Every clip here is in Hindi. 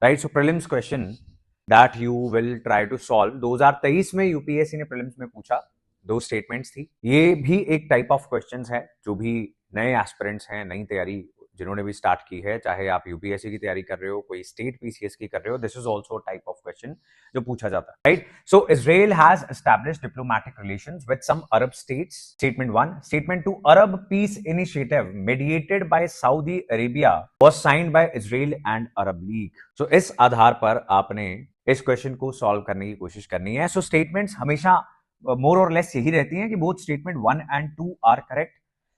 Right? So prelims question that you will try to solve 2023 में यूपीएससी ने प्रीलिम्स में पूछा, दो स्टेटमेंट्स थी। ये भी एक टाइप ऑफ क्वेश्चंस है जो भी नए एस्पिरेंट्स हैं, नई तैयारी जिन्होंने भी स्टार्ट की है, चाहे आप यूपीएससी की तैयारी कर रहे हो, कोई स्टेट पीसीएस की कर रहे हो, this is also type of question जो पूछा जाता है, right? So Israel has established diplomatic relations with some Arab states. Statement 1। Statement 2, Arab peace initiative mediated by Saudi Arabia was signed by Israel and Arab League. So इस आधार पर आपने इस क्वेश्चन को सॉल्व करने की कोशिश करनी है। सो स्टेटमेंट्स हमेशा मोर और लेस यही रहती हैं कि both statement 1 and 2 are correct.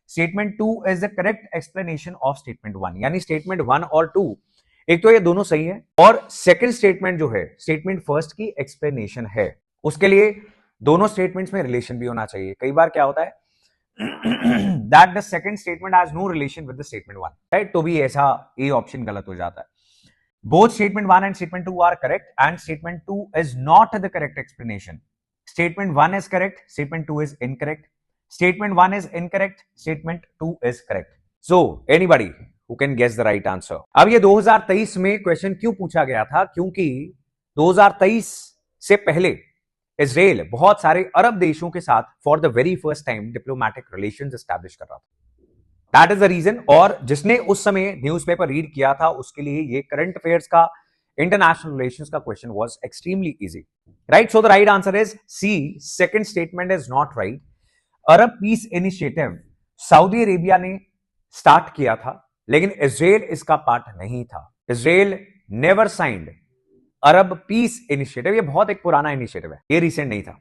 Statement 2 is the correct explanation of statement 1, यानी स्टेटमेंट 1 और 2 एक तो ये दोनों सही है, और सेकंड स्टेटमेंट जो है स्टेटमेंट फर्स्ट की एक्सप्लेनेशन है, उसके लिए दोनों स्टेटमेंट्स में रिलेशन भी होना चाहिए। कई बार क्या होता है that the second statement has no relation with the statement 1, right? तो भी ऐसा ए ऑप्शन गलत हो जाता है। Both statement 1 and statement 2 are correct, and statement 2 is not the correct explanation. Statement 1 is correct, statement 2 is incorrect. Statement 1 is incorrect, statement 2 is correct. So, anybody who can guess the right answer. अब ये 2023 में क्वेश्चन क्यों पूछा गया था? क्योंकि 2023 से पहले इजराइल बहुत सारे अरब देशों के साथ for the very first time diplomatic relations establish कर रहा था। That is the reason. और जिसने उस समय न्यूज़पेपर रीड किया था उसके लिए ये करंट अफेयर्स का, इंटरनेशनल रिलेशंस का question was extremely easy, right? So the right answer is C, second statement is not right. Arab peace initiative Saudi Arabia ने स्टार्ट किया था, लेकिन इजराइल इसका पार्ट नहीं था। Israel never signed Arab peace initiative. ये बहुत एक पुराना इनिशिएटिव है, ये रिसेंट नहीं था।